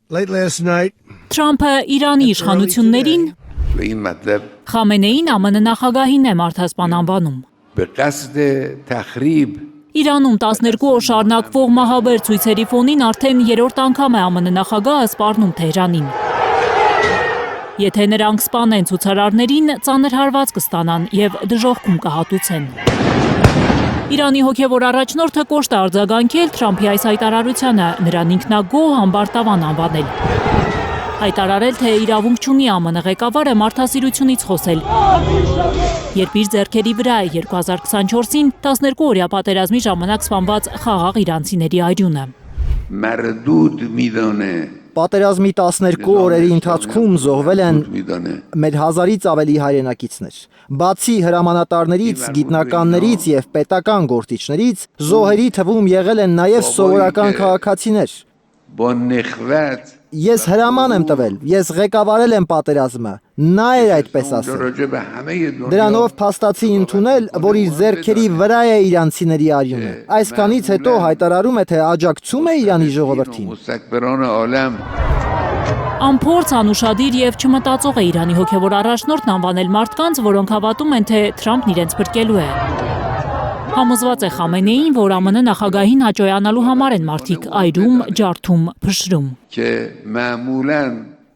Թրամփը Իրանի իշխանություններին Խամենեին ԱՄՆ նախագահին է մարդասպան անվանում։ Իրանում 12 օր շարունակվող մահաբեր ցույցերի ֆոնին արդեն երրորդ անգամ է ԱՄՆ նախագահը սպառնում Թեհրանին։ Եթե նրանք սպանեն ցուցարարներին, ծանր հարված կստանան եւ դժոխքում կհատուցեն։ Իրանի հոգևոր առաջնորդը կոշտ է արձագանքել Թրամփի այս հայտարարությանը, նրան ինքնագոհ ամբարտավան անվանել։ Հայտարարել, թե իրավունք չունի ԱՄՆ ղեկավարը մարդասիրությունից խոսել, երբ իր ձեռքերի վրա է 2024-ին 12-օրյա պատերազմի ժամանակ սպանված խաղաղ իրանցիների արյունը։ Պատերազմի 12 օրերի ընթացքում զոհվել են մեր 1000-ից ավելի հայրենակիցներ։ Բացի հրամանատարներից, գիտնականներից եւ պետական գործիչներից, զոհերի թվում եղել են նաև սովորական քաղաքացիներ։ Ես հրաման եմ տվել, ես ղեկավարել եմ պատերազմը, նա էր այդպես ասել։ Դրանով փաստացի ընդունել, որ իր ձեռքերի վրա է իրանցիների արյունը։ Այսքանից հետո հայտարարում է, թե աջակցում է Իրանի ժողովրդին։ Անփորձ, անուշադիր եւ չմտածող է Իրանի հոգևոր առաջնորդն անվանել մարդկանց, որոնք հավատում են, թե Թրամփն իրենց փրկելու է։ Համոզված է Խամենեին, որ ԱՄՆ նախագահին հաճոյանալու համար են մարդիկ այրում, ջարդում, փշրում։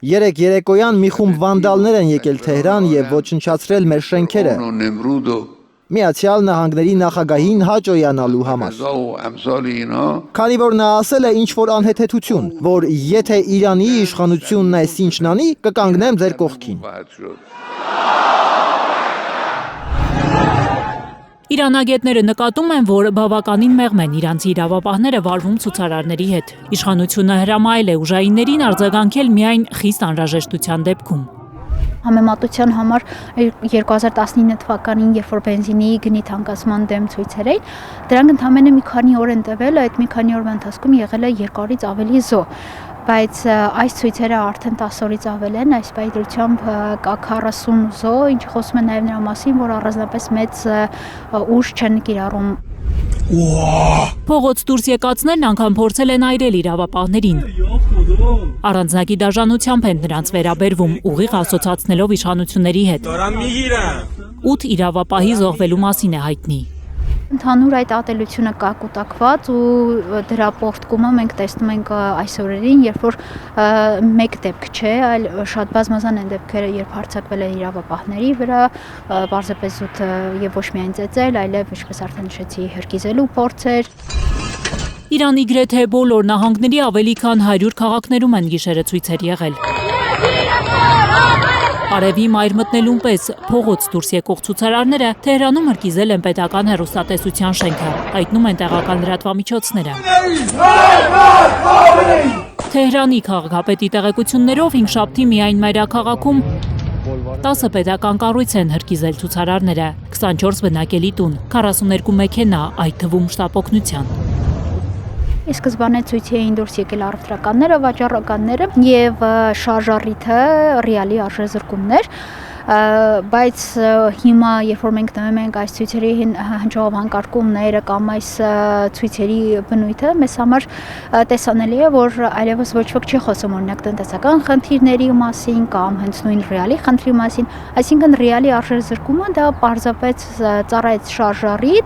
Երեկ երեկոյան մի խումբ վանդալներ են եկել Թեհրան եւ ոչնչացրել մեր շենքերը։ Միացյալ Նահանգների նախագահին հաճոյանալու համար։ Քանի որ նա ասել է ինչ-որ անհեթեթություն, որ եթե Իրանի իշխանությունն այս ինչն անի, կկանգնեմ ձեր կողքին։ Իրանագետները նկատում են, որ բավականին մեղմ են իրանցի իրավապահները վարվում ցուցարարների հետ։ Իշխանությունը հրամայել է ուժայիններին արձագանքել միայն խիստ անհրաժեշտության դեպքում։ Համեմատության համար 2019 թվականին, երբ որ բենզինի գնի թանկացման դեմ ցույցեր էին, դրանք ընդամենը մի քանի օր են տևել, այդ մի քանի օրվա ընթացքում եղել է 200-ից ավելի զոհ։ Բայց այս ցույցերը արդեն 10 օրից ավել են, այս պայծրությամբ կա 40 զոհ, ինչը խոսում է նաև նրա մասին, որ առանձնապես մեծ ուժ չեն կիրառում։ Փողոց դուրս եկածներն անգամ փորձել են այրել իրավապահներին։ Առանձնակի դաժանությամբ են նրանց վերաբերվում, ուղիղ ասոցացնելով իշխանությունների հետ։ 8 իրավապահի զոհվելու մասին է հայտնի։ Ընդհանուր այդ ատելությունը կա կուտակված ու դրա պոռթկումը մենք տեսնում ենք այս օրերին, երբ որ մեկ դեպք չէ, այլ շատ բազմազան են դեպքերը, երբ հարձակվել են իրավապահների վրա, պարզապես զուտ եւ ոչ միայն ծեծել, այլև ինչպես արդեն նշեցի, հրկիզելու փորձեր։ Իրանի գրեթե բոլոր նահանգների ավելի քան 100 քաղաքներում են գիշերը ցույցեր եղել։ Արևի մայր մտնելուն պես փողոց դուրս եկող ցուցարարները Թեհրանում հրկիզել են պետական հեռուստատեսության շենքը, հայտնում են տեղական լրատվամիջոցները։ Թեհրանի քաղաքապետի տեղեկություններով հինգշաբթի միայն մայրաքաղաքում 10 պետական կառույց են հրկիզել ցուցարարները, 24 բնակելի տուն, 42 մեքենա, այդ թվում շտապօգնության։ Սկզբանե ցույցի էին դուրս եկել առևտրականները, վաճառականները եւ շարժառիթը ռեալի արժեզրկումներ, բայց հիմա երբ որ մենք նայում ենք այս ցույցերի հնչող հանկարկումները կամ այս ցույցերի բնույթը, մեզ համար տեսանելի է, որ այլևս ոչ ոք չի խոսում օրինակ տնտեսական խնդիրների մասին կամ հենց նույն ռեալի խնդրի մասին, այսինքն ռեալի արժեզրկումը դա պարզապես ծառայեց շարժառիթ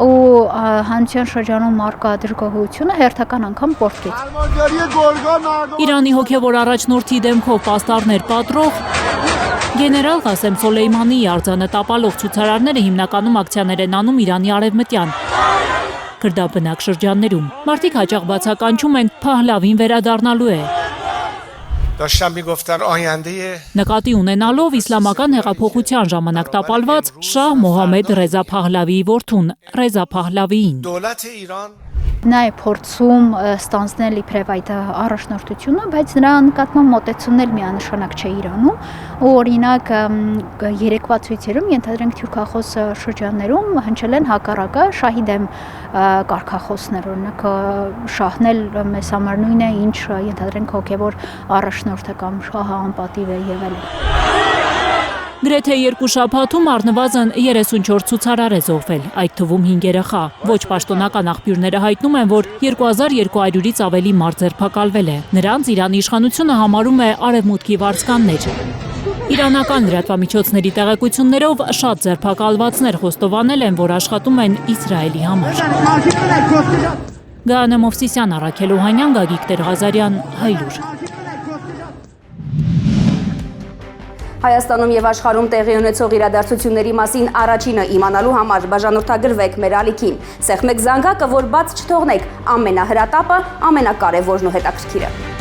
ու հանրության շրջանում արկա դժգոհությունը հերթական անգամ պոռթկեց։ Իրանի հոգևոր առաջնորդի դեմքով պաստառներ պատրող Գեներալ Ղասեմ Սոլեյմանիի արձանը տապալող ցուցարարները հիմնականում ակցիաներ են անում Իրանի արևմտյան քրդաբնակ շրջաններում։ Մարդիկ հաճախ բացականչում են Փահլավին վերադառնալու է։ Նկատի ունենալով իսլամական հեղափոխության ժամանակ տապալված Շահ Մոհամմեդ Ռեզա Փահլավիի որդուն Ռեզա Փահլավիին։ Նա է փորձում ստանձնել իբրև այդ առաջնորդությունը, բայց նրա նկատմամբ մոտեցումն էլ միանշանակ չէ Իրանում, ու օրինակ երեկվա ցույցերում ենթադրենք թուրքախոս շրջաններում հնչել են հակառակը շահի դեմ կարգախոսներ, օրինակ շահն էլ մեզ համար նույն է, ինչ ենթադրենք հոգևոր առաջնորդը կամ շահը անպատիվ է եղել։ Գրեթե 2 շաբաթում առնվազն 34 ցուցարար է զոհվել, այդ թվում 5 երեխա։ Ոչ պաշտոնական աղբյուրները հայտնում են, որ 2200-ից ավելի մարդ ձերբակալվել է։ Նրանց Իրանի իշխանությունը համարում է արևմուտքի վարձկաններ։ Իրանական լրատվամիջոցների տեղեկություններով շատ ձերբակալվածներ խոստովանել են, որ աշխատում են Իսրայելի համար։ Գայանե Մովսիսյան, Առաքել Օհանյան, Գագիկ Տեր-Ղազարյան, Հայլուր։ Հայաստանում եւ աշխարհում տեղի ունեցող իրադարձությունների մասին առաջինը իմանալու համար բաժանորդագրվեք մեր ալիքին։ Սեղմեք զանգակը, որ բաց չթողնեք, ամենահրատապը, ամենակարևորն ու հետաքրքիրը։